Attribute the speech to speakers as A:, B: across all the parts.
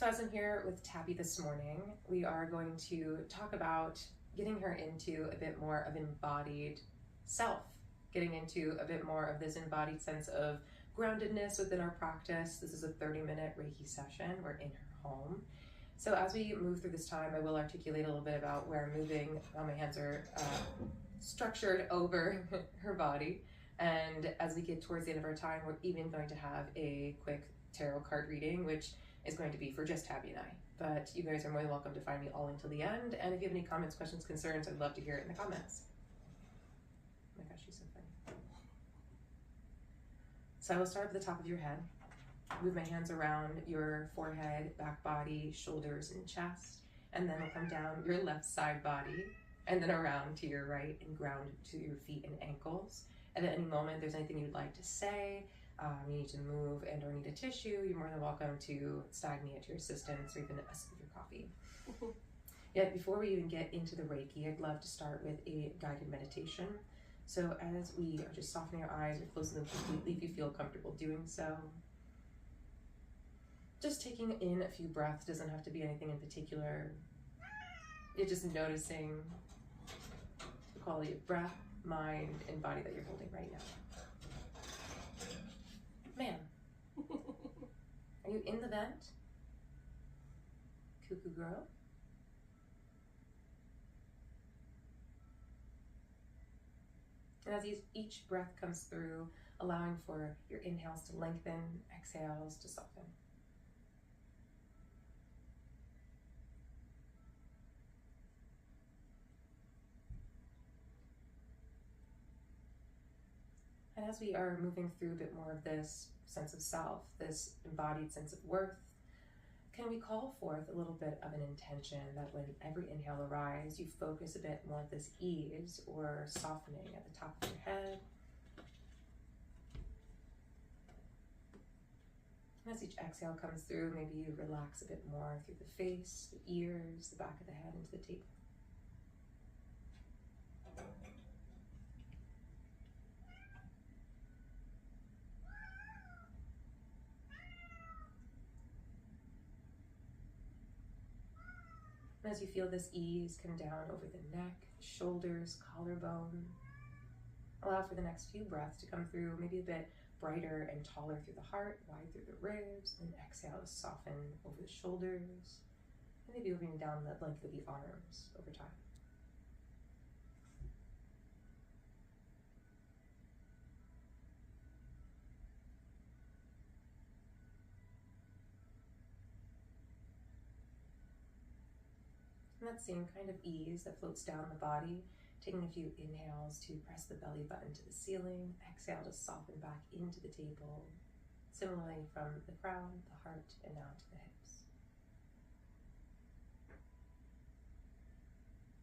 A: So as I'm here with Tabby this morning, we are going to talk about getting her into a bit more of embodied self, getting into a bit more of this embodied sense of groundedness within our practice. This is a 30-minute Reiki session. We're in her home. So as we move through this time, I will articulate a little bit about where I'm moving, how my hands are structured over her body. And as we get towards the end of our time, we're even going to have a quick tarot card reading, which is going to be for just Tabby and I. But you guys are more than welcome to find me all until the end. And if you have any comments, questions, concerns, I'd love to hear it in the comments. Oh my gosh, she's so funny. So I will start at the top of your head. Move my hands around your forehead, back body, shoulders, and chest. And then I'll come down your left side body, and then around to your right and ground to your feet and ankles. And at any moment, if there's anything you'd like to say, you need to move and or need a tissue, you're more than welcome to stag me at your assistance or even a sip of your coffee. Yet before we even get into the Reiki, I'd love to start with a guided meditation. So as we are just softening our eyes or closing them completely, if you feel comfortable doing so. Just taking in a few breaths, doesn't have to be anything in particular. You're just noticing the quality of breath, mind, and body that you're holding right now. Man, are you in the vent? Cuckoo girl? And as each breath comes through, allowing for your inhales to lengthen, exhales to soften. And as we are moving through a bit more of this sense of self, this embodied sense of worth, can we call forth a little bit of an intention that when every inhale arrives, you focus a bit more of this ease or softening at the top of your head. And as each exhale comes through, maybe you relax a bit more through the face, the ears, the back of the head, into the table. And as you feel this ease come down over the neck, shoulders, collarbone, allow for the next few breaths to come through, maybe a bit brighter and taller through the heart, wide through the ribs, and exhale to soften over the shoulders, and maybe moving down the length of the arms over time. And that same kind of ease that floats down the body, taking a few inhales to press the belly button to the ceiling, exhale to soften back into the table, similarly from the crown, the heart, and now to the hips.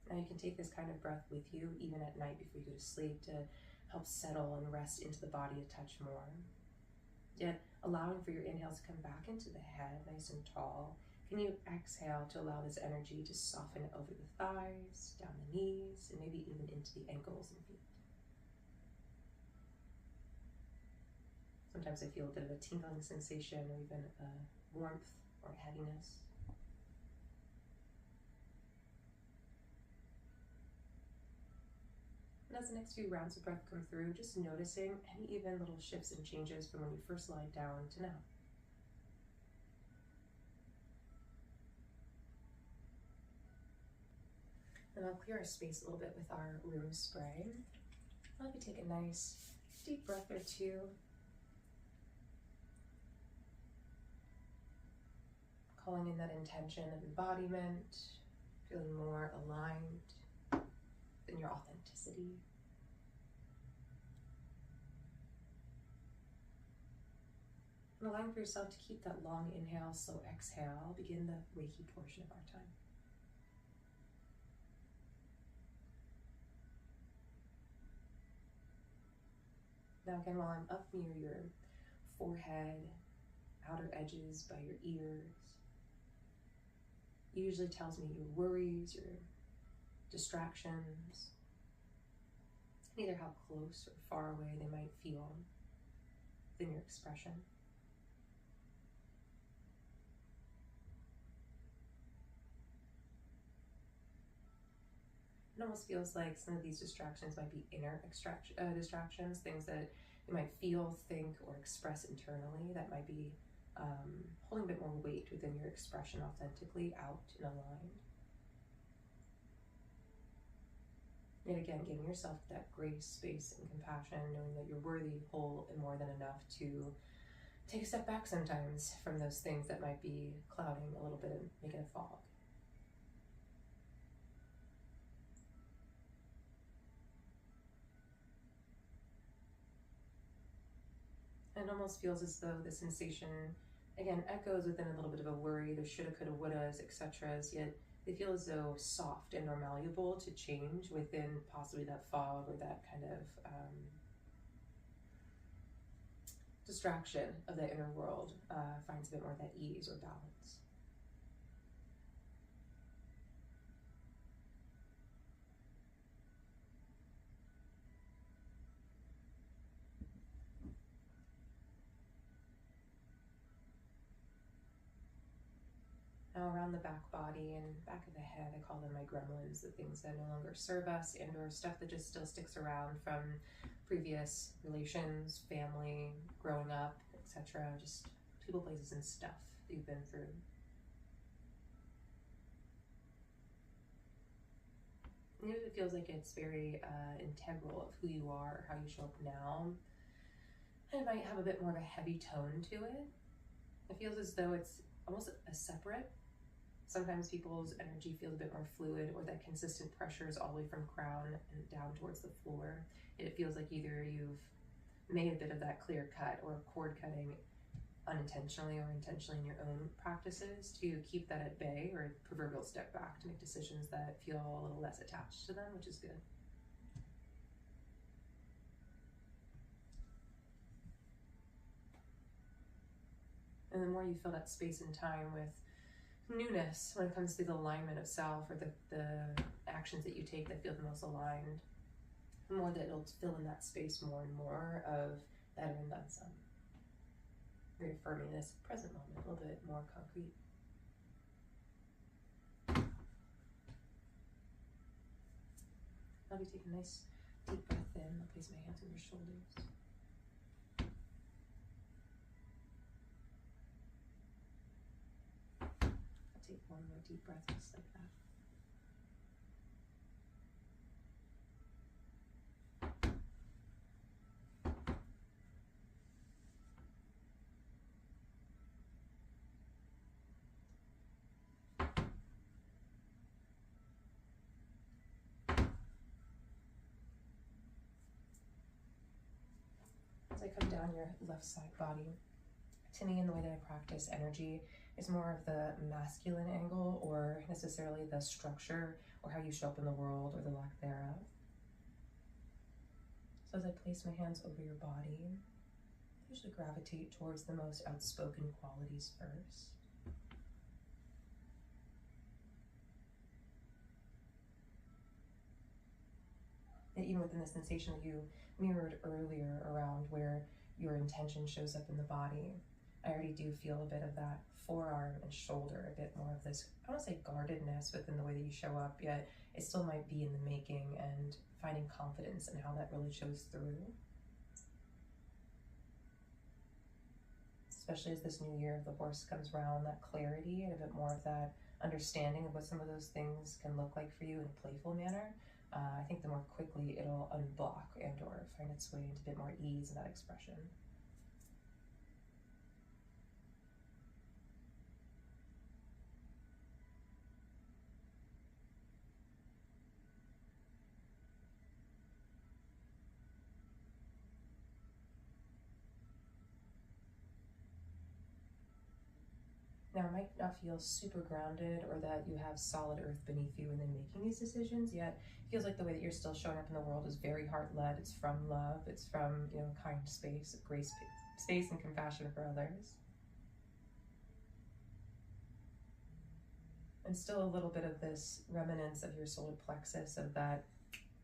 A: Now you can take this kind of breath with you even at night before you go to sleep to help settle and rest into the body a touch more. Yet allowing for your inhales to come back into the head, nice and tall. Can you exhale to allow this energy to soften over the thighs, down the knees, and maybe even into the ankles and feet? Sometimes I feel a bit of a tingling sensation or even a warmth or heaviness. And as the next few rounds of breath come through, just noticing any even little shifts and changes from when you first lied down to now. And I'll clear our space a little bit with our room spray. I'll have you take a nice deep breath or two. Calling in that intention of embodiment, feeling more aligned in your authenticity. And allowing for yourself to keep that long inhale, slow exhale. Begin the Reiki portion of our time. Now again, while I'm up near your forehead, outer edges by your ears, it usually tells me your worries, your distractions, and either how close or far away they might feel within your expression. It almost feels like some of these distractions might be inner distractions, things that you might feel, think, or express internally that might be holding a bit more weight within your expression authentically, out and aligned. Yet again, giving yourself that grace, space, and compassion, knowing that you're worthy, whole, and more than enough to take a step back sometimes from those things that might be clouding a little bit and making a fog. And it almost feels as though the sensation, again, echoes within a little bit of a worry. There's shoulda, coulda, wouldas, etc. Yet they feel as though soft and are malleable to change within possibly that fog or that kind of distraction of the inner world. Finds a bit more of that ease or balance. Now around the back body and back of the head, I call them my gremlins, the things that no longer serve us and or stuff that just still sticks around from previous relations, family, growing up, etc. Just people, places, and stuff that you've been through. And it feels like it's very integral of who you are, how you show up now. And it might have a bit more of a heavy tone to it. It feels as though it's almost a separate. Sometimes people's energy feels a bit more fluid, or that consistent pressure is all the way from crown and down towards the floor. It feels like either you've made a bit of that clear cut or cord cutting unintentionally or intentionally in your own practices to keep that at bay, or proverbial step back to make decisions that feel a little less attached to them, which is good. And the more you fill that space and time with newness when it comes to the alignment of self, or the actions that you take that feel the most aligned, the more that it'll fill in that space more and more of better and then some. Reaffirming this present moment a little bit more concrete. I'll be taking a nice deep breath in. I'll place my hands on your shoulders. I'll take one more deep breath just like that. As I come down your left side body, to me, in the way that I practice energy, is more of the masculine angle, or necessarily the structure or how you show up in the world or the lack thereof. So as I place my hands over your body, I usually gravitate towards the most outspoken qualities first. And even within the sensation that you mirrored earlier around where your intention shows up in the body, I already do feel a bit of that forearm and shoulder, a bit more of this, I don't want to say guardedness within the way that you show up, yet it still might be in the making, and finding confidence in how that really shows through. Especially as this new year of the horse comes around, that clarity and a bit more of that understanding of what some of those things can look like for you in a playful manner. I think the more quickly it'll unblock and or find its way into a bit more ease in that expression. Now, it might not feel super grounded or that you have solid earth beneath you and then making these decisions, yet it feels like the way that you're still showing up in the world is very heart-led. It's from love. It's from, kind space, grace, space and compassion for others. And still a little bit of this remnants of your solar plexus, of that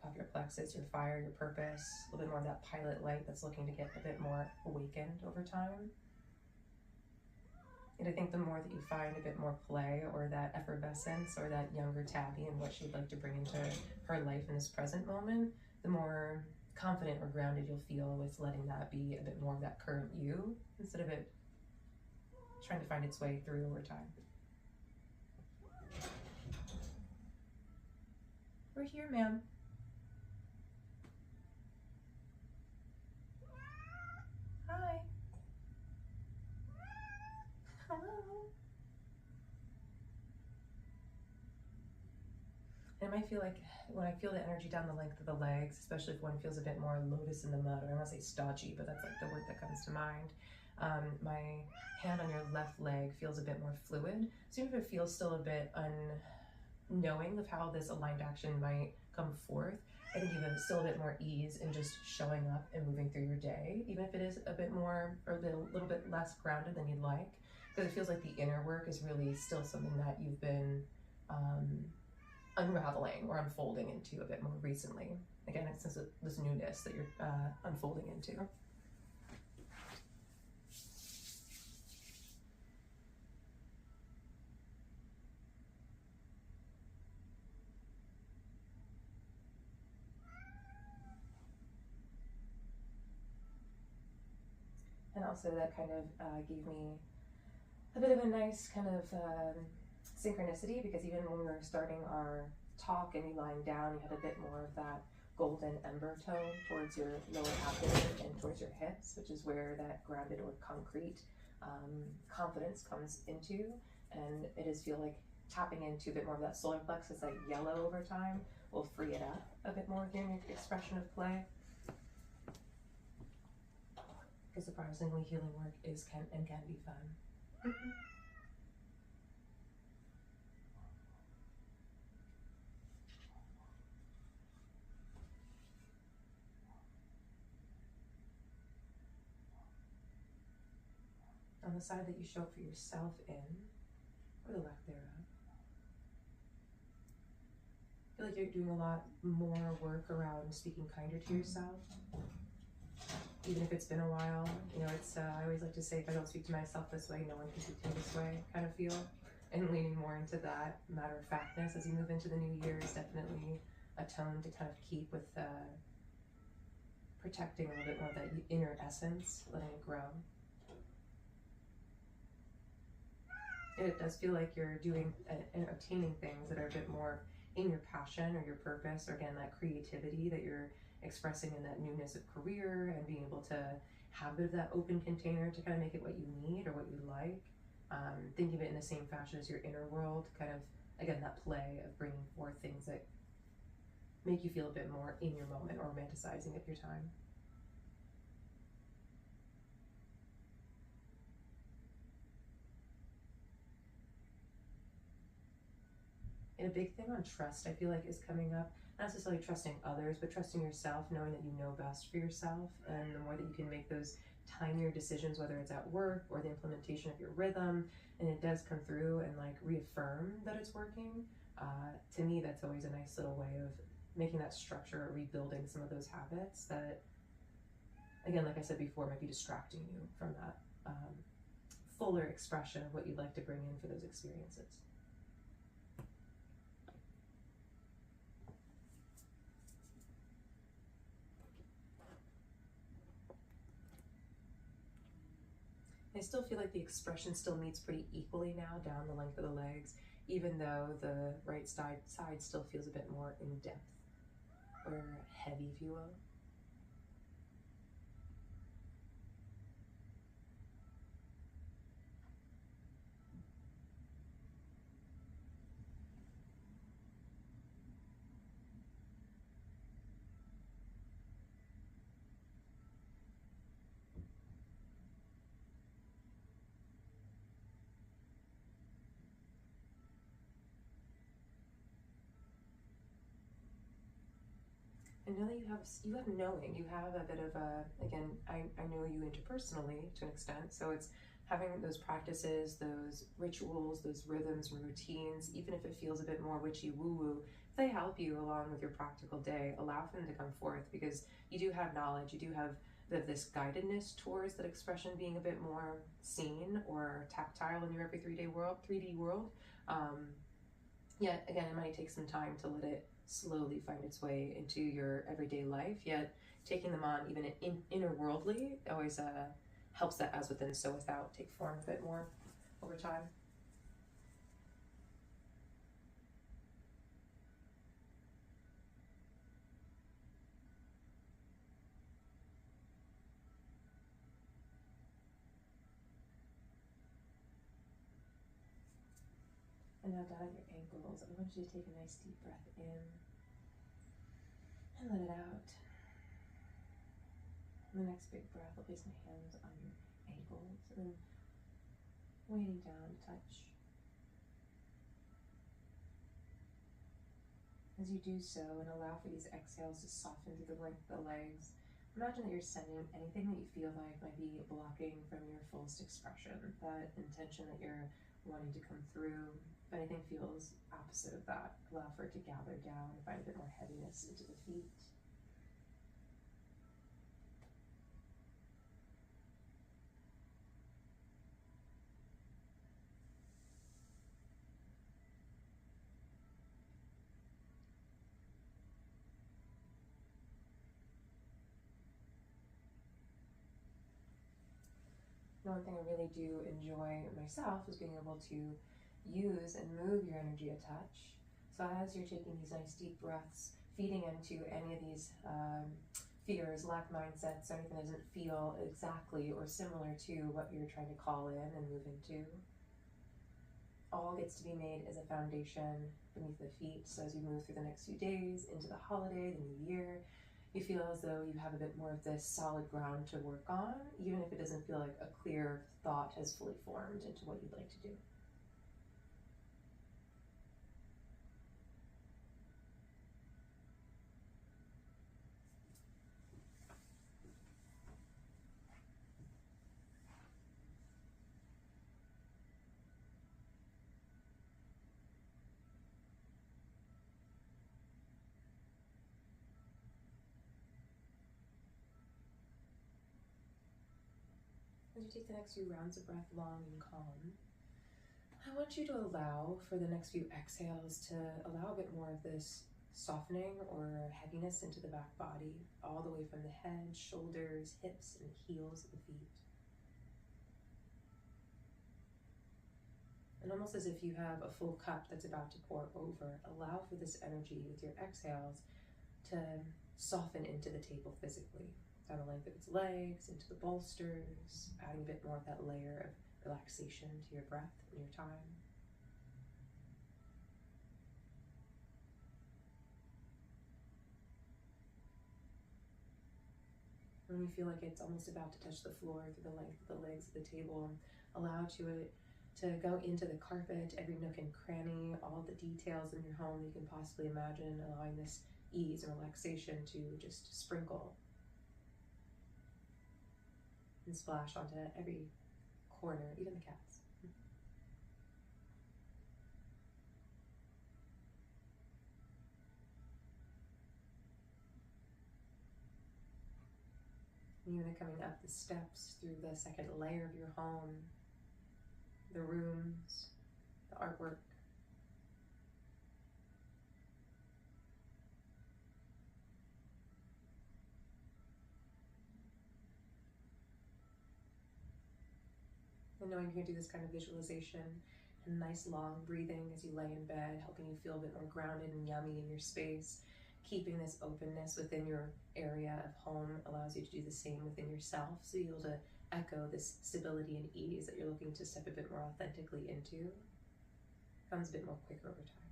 A: popular plexus, your fire, your purpose, a little bit more of that pilot light that's looking to get a bit more awakened over time. And I think the more that you find a bit more play or that effervescence or that younger Tabby and what she'd like to bring into her life in this present moment, the more confident or grounded you'll feel with letting that be a bit more of that current you instead of it trying to find its way through over time. We're here, ma'am. Hi. Hello. And it might feel like when I feel the energy down the length of the legs, especially if one feels a bit more lotus in the mud, or I want to say stodgy, but that's like the word that comes to mind. My hand on your left leg feels a bit more fluid. So even if it feels still a bit unknowing of how this aligned action might come forth, I think even still a bit more ease in just showing up and moving through your day, even if it is a bit more or a little bit less grounded than you'd like, because it feels like the inner work is really still something that you've been unraveling or unfolding into a bit more recently. Again, it's this newness that you're unfolding into. And also that kind of gave me a bit of a nice kind of synchronicity, because even when we were starting our talk and you lying down, you had a bit more of that golden ember tone towards your lower abdomen and towards your hips, which is where that grounded or concrete confidence comes into. And it is feel like tapping into a bit more of that solar plexus, that yellow over time, will free it up a bit more during your expression of play. Because surprisingly, healing work can be fun. On the side that you show up for yourself in, or the lack thereof, I feel like you're doing a lot more work around speaking kinder to yourself. Even if it's been a while, you know, it's, I always like to say, if I don't speak to myself this way, no one can speak to me this way, kind of feel. And leaning more into that matter-of-factness as you move into the new year is definitely a tone to kind of keep with protecting a little bit more of that inner essence, letting it grow. And it does feel like you're doing and obtaining things that are a bit more in your passion or your purpose, or again, that creativity that you're expressing in that newness of career, and being able to have a bit of that open container to kind of make it what you need or what you like. Thinking of it in the same fashion as your inner world, kind of, again, that play of bringing forth things that make you feel a bit more in your moment or romanticizing of your time. And a big thing on trust, I feel like, is coming up. Not necessarily trusting others, but trusting yourself, knowing that you know best for yourself. And the more that you can make those tinier decisions, whether it's at work or the implementation of your rhythm, and it does come through and like reaffirm that it's working, to me, that's always a nice little way of making that structure or rebuilding some of those habits that, again, like I said before, might be distracting you from that fuller expression of what you'd like to bring in for those experiences. I still feel like the expression still meets pretty equally now down the length of the legs, even though the right side still feels a bit more in depth or heavy, if you will. And now that you have knowing, you have a bit of a, again, I know you interpersonally to an extent, so it's having those practices, those rituals, those rhythms and routines, even if it feels a bit more witchy woo-woo, if they help you along with your practical day, allow for them to come forth, because you do have knowledge, you do have of this guidedness towards that expression being a bit more seen or tactile in your every 3D world. Yet again, it might take some time to let it slowly find its way into your everyday life. Yet taking them on even inner worldly always helps that as within, so without take form a bit more over time. And now down at your ankles, I want you to take a nice deep breath in and let it out. And the next big breath, I'll place my hands on your ankles and then weighting down to touch. As you do so and allow for these exhales to soften through the length of the legs, imagine that you're sending anything that you feel like might be blocking from your fullest expression, that intention that you're wanting to come through. If anything feels opposite of that, allow for it to gather down and find a bit more heaviness into the feet. One thing I really do enjoy myself is being able to use and move your energy a touch. So as you're taking these nice deep breaths, feeding into any of these fears, lack mindsets, anything that doesn't feel exactly or similar to what you're trying to call in and move into, all gets to be made as a foundation beneath the feet. So as you move through the next few days into the holiday, the new year, you feel as though you have a bit more of this solid ground to work on, even if it doesn't feel like a clear thought has fully formed into what you'd like to do. As you take the next few rounds of breath long and calm, I want you to allow for the next few exhales to allow a bit more of this softening or heaviness into the back body, all the way from the head, shoulders, hips, and heels of the feet. And almost as if you have a full cup that's about to pour over, allow for this energy with your exhales to soften into the table physically, down the length of its legs, into the bolsters, adding a bit more of that layer of relaxation to your breath and your time. When you feel like it's almost about to touch the floor through the length of the legs of the table, allow it to go into the carpet, every nook and cranny, all the details in your home you can possibly imagine, allowing this ease and relaxation to just sprinkle and splash onto every corner, even the cats. And even coming up the steps through the second layer of your home, the rooms, the artwork. And knowing you're going to do this kind of visualization and nice long breathing as you lay in bed, helping you feel a bit more grounded and yummy in your space. Keeping this openness within your area of home allows you to do the same within yourself, so you're able to echo this stability and ease that you're looking to step a bit more authentically into. Comes a bit more quicker over time.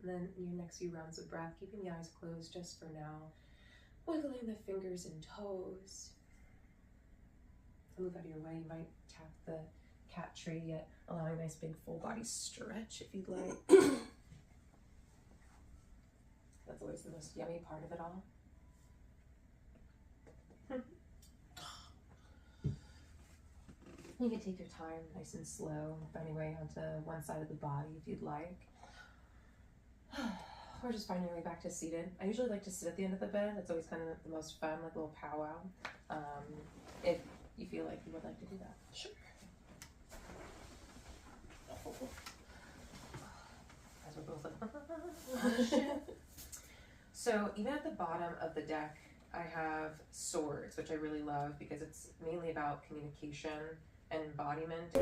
A: And then in your next few rounds of breath, keeping the eyes closed just for now, wiggling the fingers and toes. Move out of your way, you might tap the cat tree, yet allowing a nice big full body stretch if you'd like. That's always the most yummy part of it all. You can take your time, nice and slow, find your way onto one side of the body if you'd like. or just find your way back to seated. I usually like to sit at the end of the bed. That's always kind of the most fun, like a little powwow. If you feel like you would like to do that.
B: Sure.
A: As we're both like, oh, shit. So even at the bottom of the deck, I have swords, which I really love because it's mainly about communication and embodiment.